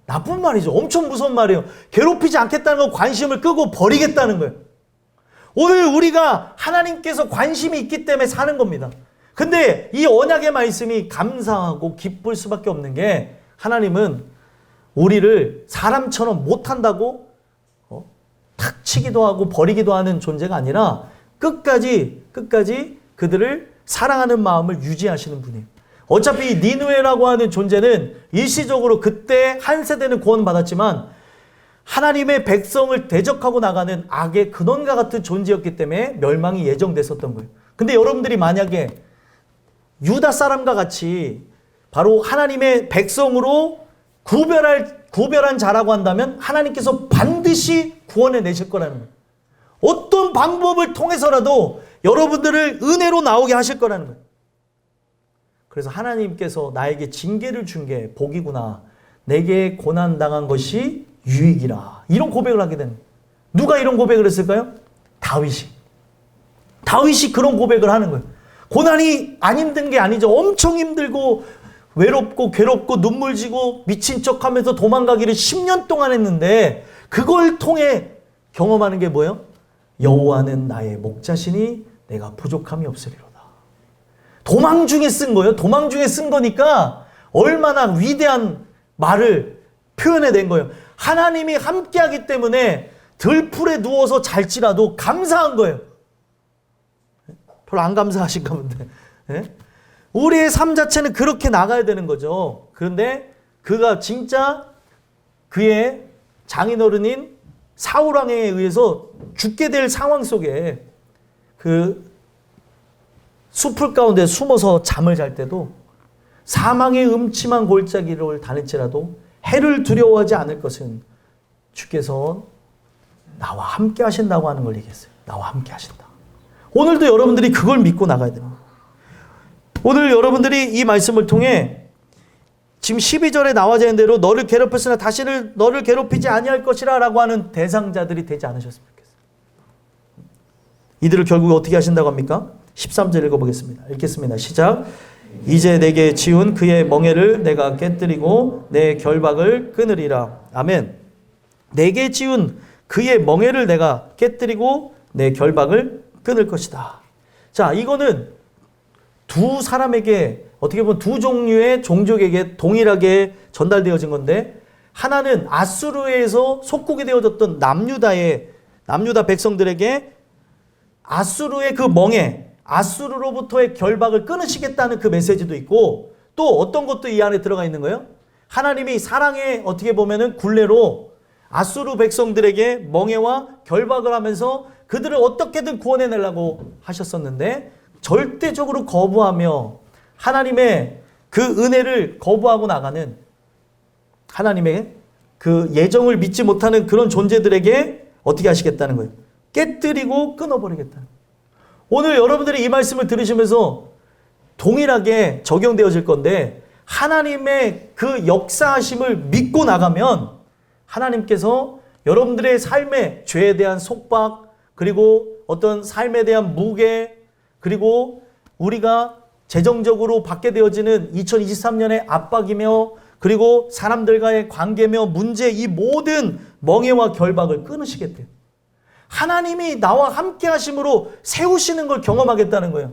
나쁜 말이죠. 엄청 무서운 말이에요. 괴롭히지 않겠다는 건 관심을 끄고 버리겠다는 거예요. 오늘 우리가 하나님께서 관심이 있기 때문에 사는 겁니다. 근데 이 언약의 말씀이 감사하고 기쁠 수밖에 없는 게 하나님은 우리를 사람처럼 못한다고 탁 치기도 하고 버리기도 하는 존재가 아니라 끝까지 그들을 사랑하는 마음을 유지하시는 분이에요. 어차피 니느웨라고 하는 존재는 일시적으로 그때 한 세대는 구원받았지만 하나님의 백성을 대적하고 나가는 악의 근원과 같은 존재였기 때문에 멸망이 예정됐었던 거예요. 근데 여러분들이 만약에 유다 사람과 같이 바로 하나님의 백성으로 구별한 자라고 한다면 하나님께서 반드시 구원해 내실 거라는 거예요. 어떤 방법을 통해서라도 여러분들을 은혜로 나오게 하실 거라는 거예요. 그래서 하나님께서 나에게 징계를 준 게 복이구나. 내게 고난당한 것이 유익이라. 이런 고백을 하게 되는 거예요. 누가 이런 고백을 했을까요? 다윗이 그런 고백을 하는 거예요. 고난이 안 힘든 게 아니죠. 엄청 힘들고 외롭고 괴롭고 눈물 지고 미친 척하면서 도망가기를 10년 동안 했는데 그걸 통해 경험하는 게 뭐예요? 여호와는 나의 목자시니 내가 부족함이 없으리로다. 도망 중에 쓴 거예요. 도망 중에 쓴 거니까 얼마나 위대한 말을 표현해낸 거예요. 하나님이 함께하기 때문에 들풀에 누워서 잘지라도 감사한 거예요. 별로 안 감사하신가 본데. 네? 우리의 삶 자체는 그렇게 나가야 되는 거죠. 그런데 그가 진짜 그의 장인어른인 사울왕에 의해서 죽게 될 상황 속에 그 숲풀 가운데 숨어서 잠을 잘 때도 사망의 음침한 골짜기를 다닐지라도 해를 두려워하지 않을 것은 주께서 나와 함께 하신다고 하는 걸 얘기했어요. 나와 함께 하신다. 오늘도 여러분들이 그걸 믿고 나가야 됩니다. 오늘 여러분들이 이 말씀을 통해 지금 12절에 나와져 있는 대로 너를 괴롭혔으나 다시는 너를 괴롭히지 아니할 것이라 라고 하는 대상자들이 되지 않으셨으면 좋겠어요. 이들을 결국 어떻게 하신다고 합니까? 13절 읽어보겠습니다. 읽겠습니다. 시작. 이제 내게 지운 그의 멍에를 내가 깨뜨리고 내 결박을 끊으리라. 아멘. 내게 지운 그의 멍에를 내가 깨뜨리고 내 결박을 끊을 것이다. 자, 이거는 두 사람에게 어떻게 보면 두 종류의 종족에게 동일하게 전달되어진 건데 하나는 아수르에서 속국이 되어졌던 남유다 백성들에게 아수르의 그 멍에 아수르로부터의 결박을 끊으시겠다는 그 메시지도 있고, 또 어떤 것도 이 안에 들어가 있는 거예요? 하나님이 사랑의 어떻게 보면은 굴레로 아수르 백성들에게 멍에와 결박을 하면서 그들을 어떻게든 구원해내려고 하셨었는데, 절대적으로 거부하며 하나님의 그 은혜를 거부하고 나가는, 하나님의 그 예정을 믿지 못하는 그런 존재들에게 어떻게 하시겠다는 거예요? 깨뜨리고 끊어버리겠다는 거예요. 오늘 여러분들이 이 말씀을 들으시면서 동일하게 적용되어질 건데, 하나님의 그 역사하심을 믿고 나가면 하나님께서 여러분들의 삶의 죄에 대한 속박, 그리고 어떤 삶에 대한 무게, 그리고 우리가 재정적으로 받게 되어지는 2023년의 압박이며, 그리고 사람들과의 관계며 문제, 이 모든 멍에와 결박을 끊으시겠대요. 하나님이 나와 함께 하심으로 세우시는 걸 경험하겠다는 거예요.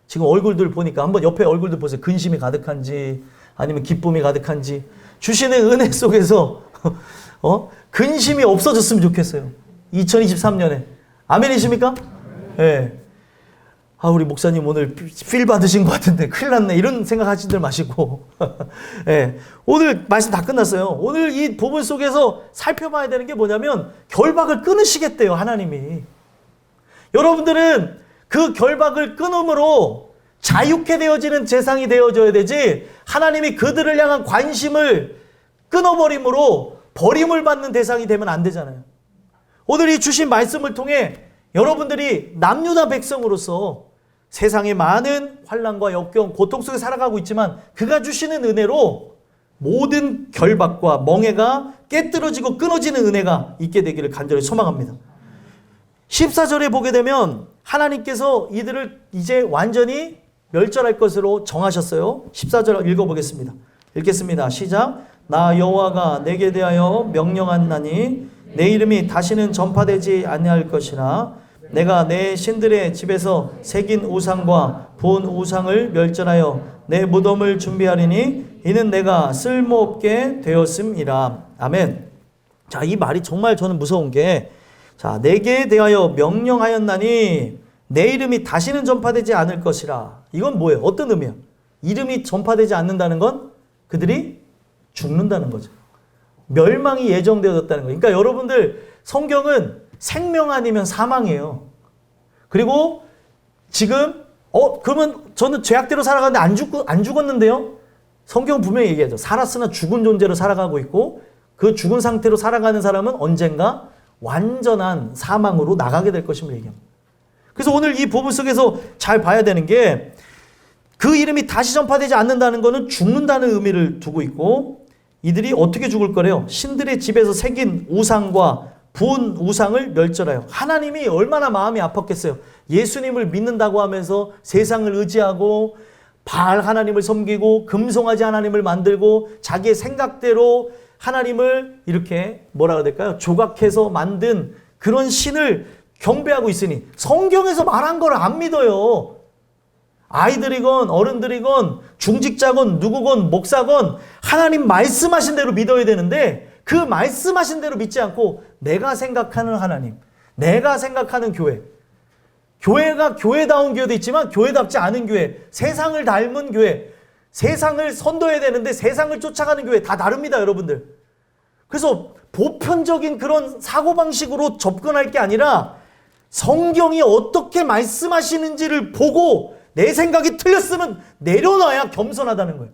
지금 얼굴들 보니까 한번 옆에 얼굴들 보세요. 근심이 가득한지 아니면 기쁨이 가득한지. 주시는 은혜 속에서 근심이 없어졌으면 좋겠어요. 2023년에. 아멘이십니까? 예. 네. 우리 목사님 오늘 필 받으신 것 같은데 큰일 났네, 이런 생각하시들 마시고 네. 오늘 말씀 다 끝났어요. 오늘 이 부분 속에서 살펴봐야 되는 게 뭐냐면, 결박을 끊으시겠대요, 하나님이. 여러분들은 그 결박을 끊음으로 자유케 되어지는 세상이 되어져야 되지, 하나님이 그들을 향한 관심을 끊어버림으로 버림을 받는 대상이 되면 안 되잖아요. 오늘 이 주신 말씀을 통해 여러분들이 남유다 백성으로서 세상의 많은 환난과 역경, 고통 속에 살아가고 있지만 그가 주시는 은혜로 모든 결박과 멍에가 깨뜨려지고 끊어지는 은혜가 있게 되기를 간절히 소망합니다. 14절에 보게 되면 하나님께서 이들을 이제 완전히 멸절할 것으로 정하셨어요. 14절 읽어보겠습니다. 읽겠습니다. 시작. 나 여호와가 내게 대하여 명령하나니 내 이름이 다시는 전파되지 아니할 것이나 내가 내 신들의 집에서 새긴 우상과 본 우상을 멸절하여 내 무덤을 준비하리니 이는 내가 쓸모없게 되었음이라. 아멘. 자, 이 말이 정말 저는 무서운 게, 자, 내게 대하여 명령하였나니 내 이름이 다시는 전파되지 않을 것이라. 이건 뭐예요? 어떤 의미야? 이름이 전파되지 않는다는 건 그들이 죽는다는 거죠. 멸망이 예정되어졌다는 거예요. 그러니까 여러분들, 성경은 생명 아니면 사망이에요. 그리고 지금 그러면 저는 죄악대로 살아가는데 안 죽었는데요? 성경은 분명히 얘기하죠. 살았으나 죽은 존재로 살아가고 있고, 그 죽은 상태로 살아가는 사람은 언젠가 완전한 사망으로 나가게 될 것임을 얘기합니다. 그래서 오늘 이 부분 속에서 잘 봐야 되는 게, 그 이름이 다시 전파되지 않는다는 것은 죽는다는 의미를 두고 있고, 이들이 어떻게 죽을 거래요? 신들의 집에서 새긴 우상과 본 우상을 멸절하여. 하나님이 얼마나 마음이 아팠겠어요. 예수님을 믿는다고 하면서 세상을 의지하고 바알 하나님을 섬기고 금송아지 하나님을 만들고 자기의 생각대로 하나님을 이렇게 뭐라 해야 될까요? 조각해서 만든 그런 신을 경배하고 있으니 성경에서 말한 걸 안 믿어요. 아이들이건 어른들이건 중직자건 누구건 목사건 하나님 말씀하신 대로 믿어야 되는데, 그 말씀하신 대로 믿지 않고 내가 생각하는 하나님, 내가 생각하는 교회, 교회가 교회다운 교회도 있지만 교회답지 않은 교회, 세상을 닮은 교회, 세상을 선도해야 되는데 세상을 쫓아가는 교회, 다 다릅니다, 여러분들. 그래서 보편적인 그런 사고방식으로 접근할 게 아니라 성경이 어떻게 말씀하시는지를 보고 내 생각이 틀렸으면 내려놔야 겸손하다는 거예요.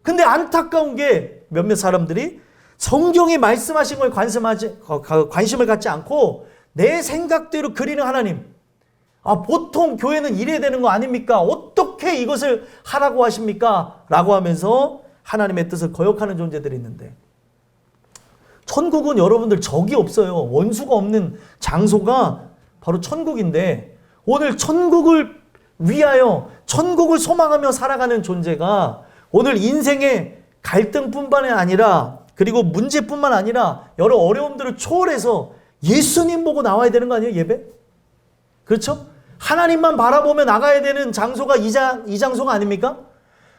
근데 안타까운 게 몇몇 사람들이 성경이 말씀하신 거에 관심을 갖지 않고 내 생각대로 그리는 하나님. 보통 교회는 이래야 되는 거 아닙니까? 어떻게 이것을 하라고 하십니까? 라고 하면서 하나님의 뜻을 거역하는 존재들이 있는데, 천국은 여러분들 적이 없어요. 원수가 없는 장소가 바로 천국인데, 오늘 천국을 위하여 천국을 소망하며 살아가는 존재가 오늘 인생의 갈등뿐만이 아니라, 그리고 문제뿐만 아니라 여러 어려움들을 초월해서 예수님 보고 나와야 되는 거 아니에요? 예배? 그렇죠? 하나님만 바라보며 나가야 되는 장소가 이 장소가 아닙니까?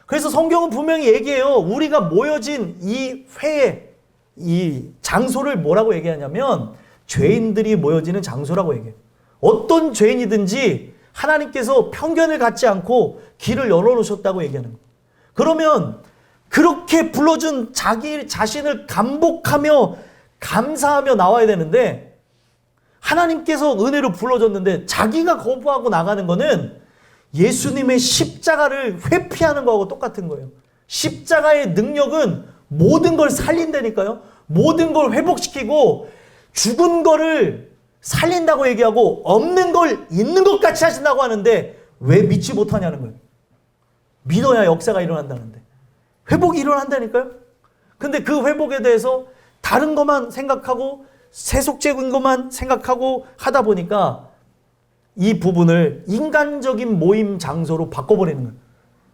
그래서 성경은 분명히 얘기해요. 우리가 모여진 이 회의, 이 장소를 뭐라고 얘기하냐면 죄인들이 모여지는 장소라고 얘기해요. 어떤 죄인이든지 하나님께서 편견을 갖지 않고 길을 열어놓으셨다고 얘기하는 거예요. 그러면 그렇게 불러준 자기 자신을 감복하며 감사하며 나와야 되는데 하나님께서 은혜로 불러줬는데 자기가 거부하고 나가는 거는 예수님의 십자가를 회피하는 거하고 똑같은 거예요. 십자가의 능력은 모든 걸 살린다니까요. 모든 걸 회복시키고 죽은 거를 살린다고 얘기하고 없는 걸 있는 것 같이 하신다고 하는데 왜 믿지 못하냐는 거예요. 믿어야 역사가 일어난다는데. 회복이 일어난다니까요. 근데 그 회복에 대해서 다른 것만 생각하고 세속적인 것만 생각하고 하다 보니까 이 부분을 인간적인 모임 장소로 바꿔버리는 거예요.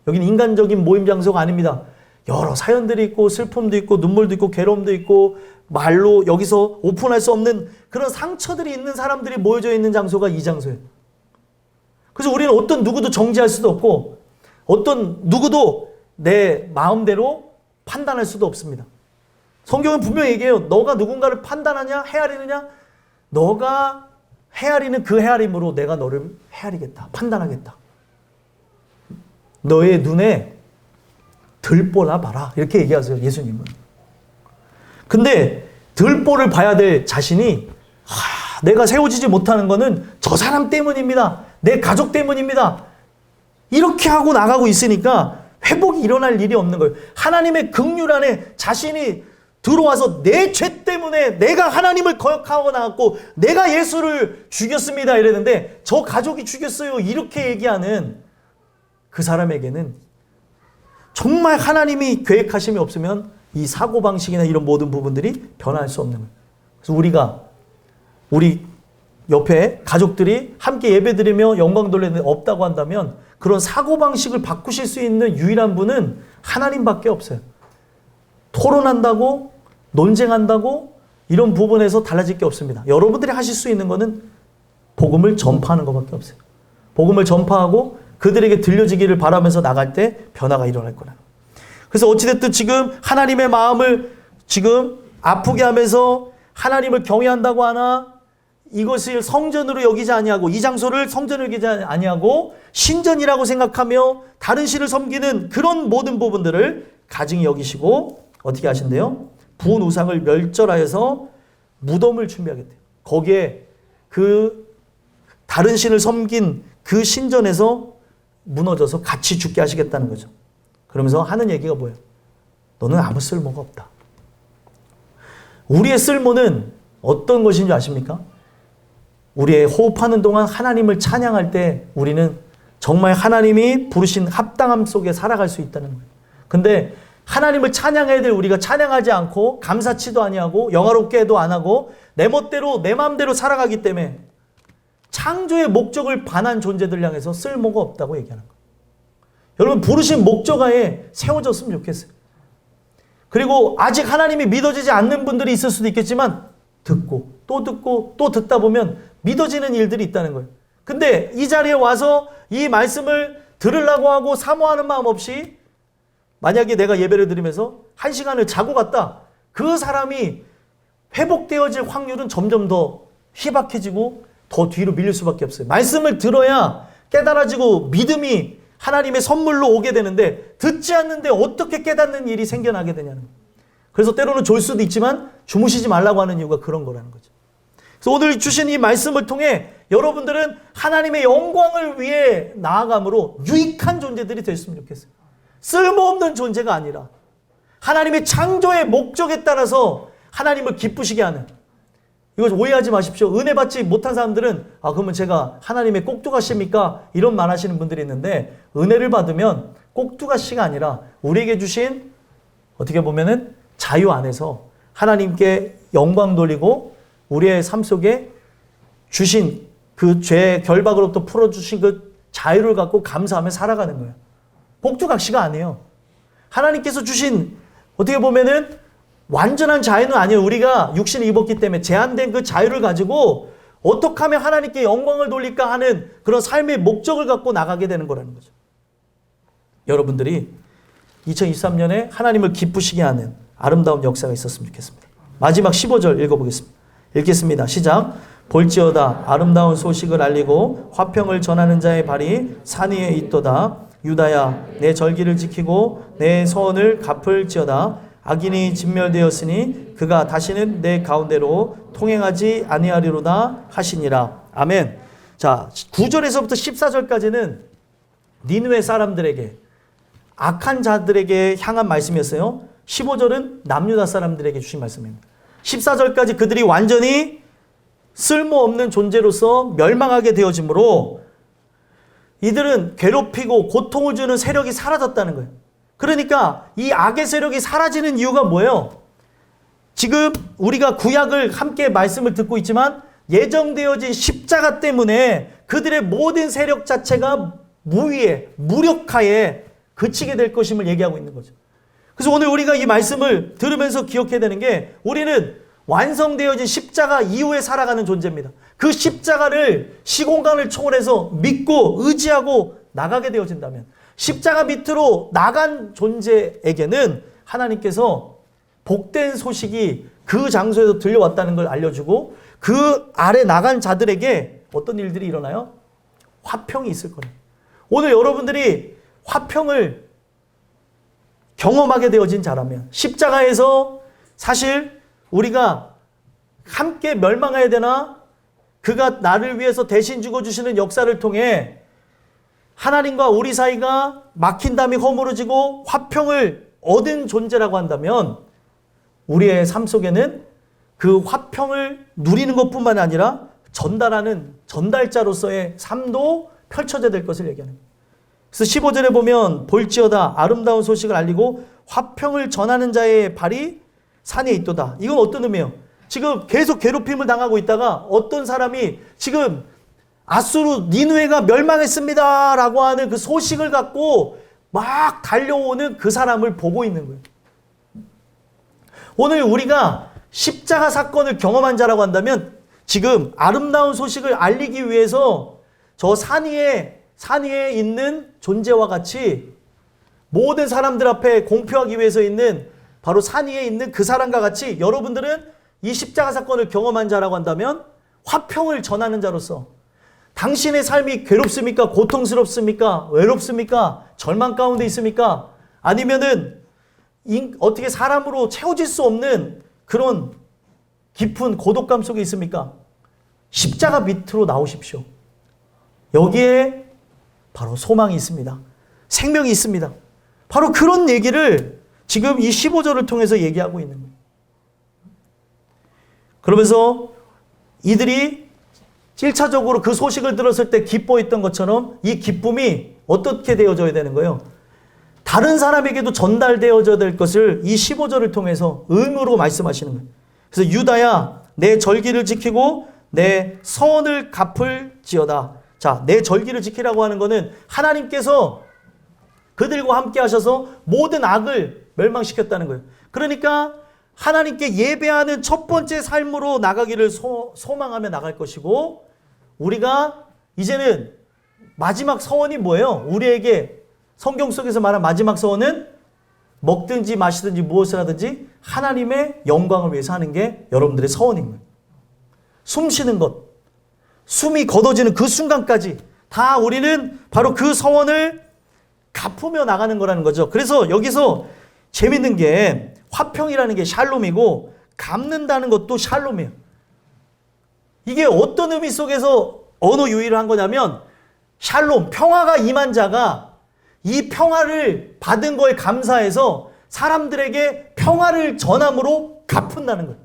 여기는 인간적인 모임 장소가 아닙니다. 여러 사연들이 있고 슬픔도 있고 눈물도 있고 괴로움도 있고 말로 여기서 오픈할 수 없는 그런 상처들이 있는 사람들이 모여져 있는 장소가 이 장소예요. 그래서 우리는 어떤 누구도 정지할 수도 없고 어떤 누구도 내 마음대로 판단할 수도 없습니다. 성경은 분명히 얘기해요. 너가 누군가를 판단하냐 헤아리느냐 너가 헤아리는 그 헤아림으로 내가 너를 헤아리겠다. 판단하겠다. 너의 눈에 들보나 봐라. 이렇게 얘기하세요. 예수님은. 근데 들보를 봐야 될 자신이 내가 세워지지 못하는 거는 저 사람 때문입니다. 내 가족 때문입니다. 이렇게 하고 나가고 있으니까 회복이 일어날 일이 없는 거예요. 하나님의 긍휼 안에 자신이 들어와서 내 죄 때문에 내가 하나님을 거역하고 나갔고 내가 예수를 죽였습니다 이랬는데 저 가족이 죽였어요 이렇게 얘기하는 그 사람에게는 정말 하나님이 계획하심이 없으면 이 사고방식이나 이런 모든 부분들이 변할 수 없는 거예요. 그래서 우리 옆에 가족들이 함께 예배드리며 영광 돌리는 없다고 한다면 그런 사고방식을 바꾸실 수 있는 유일한 분은 하나님밖에 없어요. 토론한다고 논쟁한다고 이런 부분에서 달라질 게 없습니다. 여러분들이 하실 수 있는 거는 복음을 전파하는 것밖에 없어요. 복음을 전파하고 그들에게 들려지기를 바라면서 나갈 때 변화가 일어날 거라. 그래서 어찌됐든 지금 하나님의 마음을 지금 아프게 하면서 하나님을 경외한다고 하나 이것을 성전으로 여기지 아니하고 이 장소를 성전으로 여기지 아니하고 신전이라고 생각하며 다른 신을 섬기는 그런 모든 부분들을 가증히 여기시고 어떻게 하신대요? 부은 우상을 멸절하여서 무덤을 준비하겠대요. 거기에 그 다른 신을 섬긴 그 신전에서 무너져서 같이 죽게 하시겠다는 거죠. 그러면서 하는 얘기가 뭐예요? 너는 아무 쓸모가 없다. 우리의 쓸모는 어떤 것인 줄 아십니까? 우리의 호흡하는 동안 하나님을 찬양할 때 우리는 정말 하나님이 부르신 합당함 속에 살아갈 수 있다는 거예요. 근데 하나님을 찬양해야 될 우리가 찬양하지 않고 감사치도 아니하고 영화롭게 해도 안 하고 내 멋대로 내 마음대로 살아가기 때문에 창조의 목적을 반한 존재들 향해서 쓸모가 없다고 얘기하는 거예요. 여러분 부르신 목적하에 세워졌으면 좋겠어요. 그리고 아직 하나님이 믿어지지 않는 분들이 있을 수도 있겠지만 듣고 또 듣다 보면 믿어지는 일들이 있다는 거예요. 근데 이 자리에 와서 이 말씀을 들으려고 하고 사모하는 마음 없이 만약에 내가 예배를 드리면서 1시간을 자고 갔다. 그 사람이 회복되어질 확률은 점점 더 희박해지고 더 뒤로 밀릴 수밖에 없어요. 말씀을 들어야 깨달아지고 믿음이 하나님의 선물로 오게 되는데 듣지 않는데 어떻게 깨닫는 일이 생겨나게 되냐는 거예요. 그래서 때로는 졸 수도 있지만 주무시지 말라고 하는 이유가 그런 거라는 거죠. 그래서 오늘 주신 이 말씀을 통해 여러분들은 하나님의 영광을 위해 나아감으로 유익한 존재들이 됐으면 좋겠어요. 쓸모없는 존재가 아니라 하나님의 창조의 목적에 따라서 하나님을 기쁘시게 하는, 이거 오해하지 마십시오. 은혜 받지 못한 사람들은 그러면 제가 하나님의 꼭두가시입니까? 이런 말 하시는 분들이 있는데 은혜를 받으면 꼭두가시가 아니라 우리에게 주신 어떻게 보면은 자유 안에서 하나님께 영광 돌리고 우리의 삶 속에 주신 그 죄 결박으로부터 풀어주신 그 자유를 갖고 감사하며 살아가는 거예요. 꼭두각시가 아니에요. 하나님께서 주신 어떻게 보면은 완전한 자유는 아니에요. 우리가 육신을 입었기 때문에 제한된 그 자유를 가지고 어떻게 하면 하나님께 영광을 돌릴까 하는 그런 삶의 목적을 갖고 나가게 되는 거라는 거죠. 여러분들이 2023년에 하나님을 기쁘시게 하는 아름다운 역사가 있었으면 좋겠습니다. 마지막 15절 읽어보겠습니다. 읽겠습니다. 시작. 볼지어다 아름다운 소식을 알리고 화평을 전하는 자의 발이 산 위에 있도다. 유다야 내 절기를 지키고 내 서원을 갚을지어다. 악인이 진멸되었으니 그가 다시는 내 가운데로 통행하지 아니하리로다 하시니라. 아멘. 자, 9절에서부터 14절까지는 니느웨 사람들에게, 악한 자들에게 향한 말씀이었어요. 15절은 남유다 사람들에게 주신 말씀입니다. 14절까지 그들이 완전히 쓸모없는 존재로서 멸망하게 되어지므로 이들은 괴롭히고 고통을 주는 세력이 사라졌다는 거예요. 그러니까 이 악의 세력이 사라지는 이유가 뭐예요? 지금 우리가 구약을 함께 말씀을 듣고 있지만 예정되어진 십자가 때문에 그들의 모든 세력 자체가 무위에, 무력화에 그치게 될 것임을 얘기하고 있는 거죠. 그래서 오늘 우리가 이 말씀을 들으면서 기억해야 되는 게 우리는 완성되어진 십자가 이후에 살아가는 존재입니다. 그 십자가를 시공간을 초월해서 믿고 의지하고 나가게 되어진다면 십자가 밑으로 나간 존재에게는 하나님께서 복된 소식이 그 장소에서 들려왔다는 걸 알려주고 그 아래 나간 자들에게 어떤 일들이 일어나요? 화평이 있을 거예요. 오늘 여러분들이 화평을 경험하게 되어진 자라면 십자가에서 사실 우리가 함께 멸망해야 되나? 그가 나를 위해서 대신 죽어주시는 역사를 통해 하나님과 우리 사이가 막힌 담이 허물어지고 화평을 얻은 존재라고 한다면 우리의 삶 속에는 그 화평을 누리는 것뿐만 아니라 전달하는 전달자로서의 삶도 펼쳐져야 될 것을 얘기하는 거예요. 그래서 15절에 보면 볼지어다 아름다운 소식을 알리고 화평을 전하는 자의 발이 산에 있도다. 이건 어떤 의미예요? 지금 계속 괴롭힘을 당하고 있다가 어떤 사람이 지금 아수르 니느웨가 멸망했습니다 라고 하는 그 소식을 갖고 막 달려오는 그 사람을 보고 있는 거예요. 오늘 우리가 십자가 사건을 경험한 자라고 한다면 지금 아름다운 소식을 알리기 위해서 저 산 위에 있는 존재와 같이 모든 사람들 앞에 공표하기 위해서 있는 바로 산 위에 있는 그 사람과 같이 여러분들은 이 십자가 사건을 경험한 자라고 한다면 화평을 전하는 자로서 당신의 삶이 괴롭습니까? 고통스럽습니까? 외롭습니까? 절망 가운데 있습니까? 아니면은 어떻게 사람으로 채워질 수 없는 그런 깊은 고독감 속에 있습니까? 십자가 밑으로 나오십시오. 여기에 바로 소망이 있습니다. 생명이 있습니다. 바로 그런 얘기를 지금 이 15절을 통해서 얘기하고 있는 거예요. 그러면서 이들이 1차적으로 그 소식을 들었을 때 기뻐했던 것처럼 이 기쁨이 어떻게 되어져야 되는 거예요? 다른 사람에게도 전달되어져야 될 것을 이 15절을 통해서 의무로 말씀하시는 거예요. 그래서 유다야 내 절기를 지키고 내 서원을 갚을지어다. 자, 내 절기를 지키라고 하는 것은 하나님께서 그들과 함께 하셔서 모든 악을 멸망시켰다는 거예요. 그러니까 하나님께 예배하는 첫 번째 삶으로 나가기를 소망하며 나갈 것이고 우리가 이제는 마지막 서원이 뭐예요? 우리에게 성경 속에서 말한 마지막 서원은 먹든지 마시든지 무엇을 하든지 하나님의 영광을 위해서 하는 게 여러분들의 서원입니다. 숨 쉬는 것, 숨이 걷어지는 그 순간까지 다 우리는 바로 그 서원을 갚으며 나가는 거라는 거죠. 그래서 여기서 재밌는 게 화평이라는 게 샬롬이고 갚는다는 것도 샬롬이에요. 이게 어떤 의미 속에서 언어 유희를 한 거냐면 샬롬, 평화가 임한 자가 이 평화를 받은 거에 감사해서 사람들에게 평화를 전함으로 갚은다는 거예요.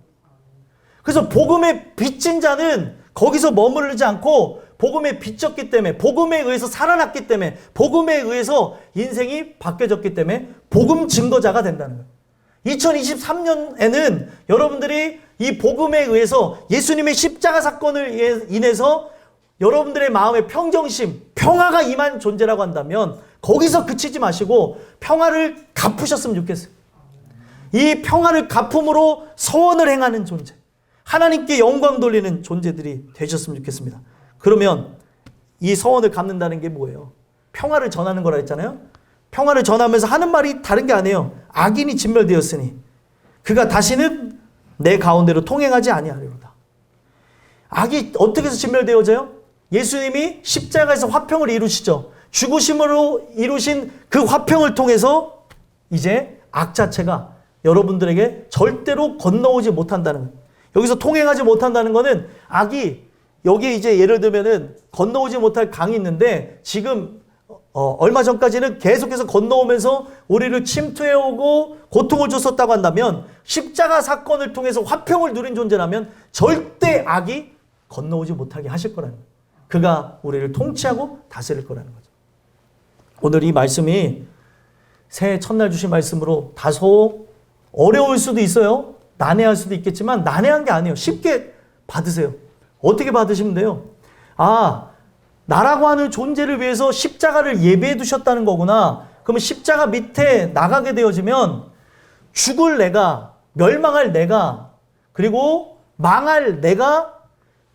그래서 복음에 빚진 자는 거기서 머무르지 않고 복음에 빚졌기 때문에 복음에 의해서 살아났기 때문에 복음에 의해서 인생이 바뀌어졌기 때문에 복음 증거자가 된다는 거예요. 2023년에는 여러분들이 이 복음에 의해서 예수님의 십자가 사건을 인해서 여러분들의 마음에 평정심, 평화가 임한 존재라고 한다면 거기서 그치지 마시고 평화를 갚으셨으면 좋겠어요. 이 평화를 갚음으로 서원을 행하는 존재, 하나님께 영광 돌리는 존재들이 되셨으면 좋겠습니다. 그러면 이 서원을 갚는다는 게 뭐예요? 평화를 전하는 거라 했잖아요. 평화를 전하면서 하는 말이 다른 게 아니에요. 악인이 진멸되었으니 그가 다시는 내 가운데로 통행하지 아니하리로다. 악이 어떻게 해서 진멸되어져요? 예수님이 십자가에서 화평을 이루시죠. 죽으심으로 이루신 그 화평을 통해서 이제 악 자체가 여러분들에게 절대로 건너오지 못한다는 거예요. 여기서 통행하지 못한다는 거는 악이 여기 이제 예를 들면은 건너오지 못할 강이 있는데 지금 얼마 전까지는 계속해서 건너오면서 우리를 침투해오고 고통을 줬었다고 한다면 십자가 사건을 통해서 화평을 누린 존재라면 절대 악이 건너오지 못하게 하실 거라는 거예요. 그가 우리를 통치하고 다스릴 거라는 거죠. 오늘 이 말씀이 새해 첫날 주신 말씀으로 다소 어려울 수도 있어요. 난해할 수도 있겠지만 난해한 게 아니에요. 쉽게 받으세요. 어떻게 받으시면 돼요? 아, 나라고 하는 존재를 위해서 십자가를 예배해 두셨다는 거구나. 그러면 십자가 밑에 나가게 되어지면 죽을 내가, 멸망할 내가, 그리고 망할 내가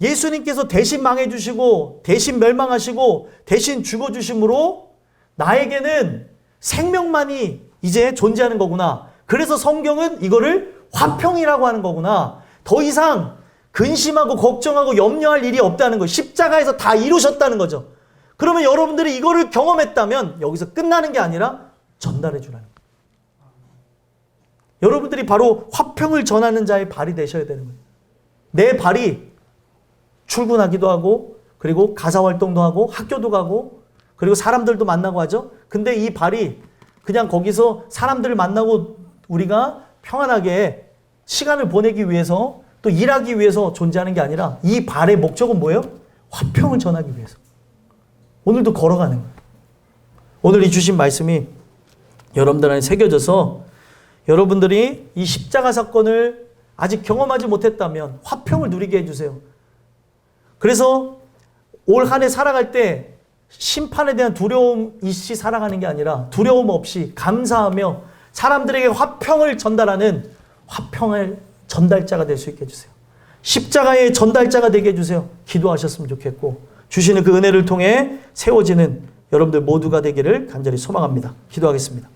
예수님께서 대신 망해 주시고 대신 멸망하시고 대신 죽어 주심으로 나에게는 생명만이 이제 존재하는 거구나. 그래서 성경은 이거를 화평이라고 하는 거구나. 더 이상 근심하고 걱정하고 염려할 일이 없다는 거예요. 십자가에서 다 이루셨다는 거죠. 그러면 여러분들이 이거를 경험했다면 여기서 끝나는 게 아니라 전달해 주라는 거예요. 여러분들이 바로 화평을 전하는 자의 발이 되셔야 되는 거예요. 내 발이 출근하기도 하고 그리고 가사활동도 하고 학교도 가고 그리고 사람들도 만나고 하죠. 근데 이 발이 그냥 거기서 사람들을 만나고 우리가 평안하게 시간을 보내기 위해서 또 일하기 위해서 존재하는 게 아니라 이 발의 목적은 뭐예요? 화평을 전하기 위해서. 오늘도 걸어가는 거예요. 오늘 이 주신 말씀이 여러분들 안에 새겨져서 여러분들이 이 십자가 사건을 아직 경험하지 못했다면 화평을 누리게 해주세요. 그래서 올 한 해 살아갈 때 심판에 대한 두려움 있이 살아가는 게 아니라 두려움 없이 감사하며 사람들에게 화평을 전달하는 화평을 전달자가 될 수 있게 해주세요. 십자가의 전달자가 되게 해주세요. 기도하셨으면 좋겠고 주시는 그 은혜를 통해 세워지는 여러분들 모두가 되기를 간절히 소망합니다. 기도하겠습니다.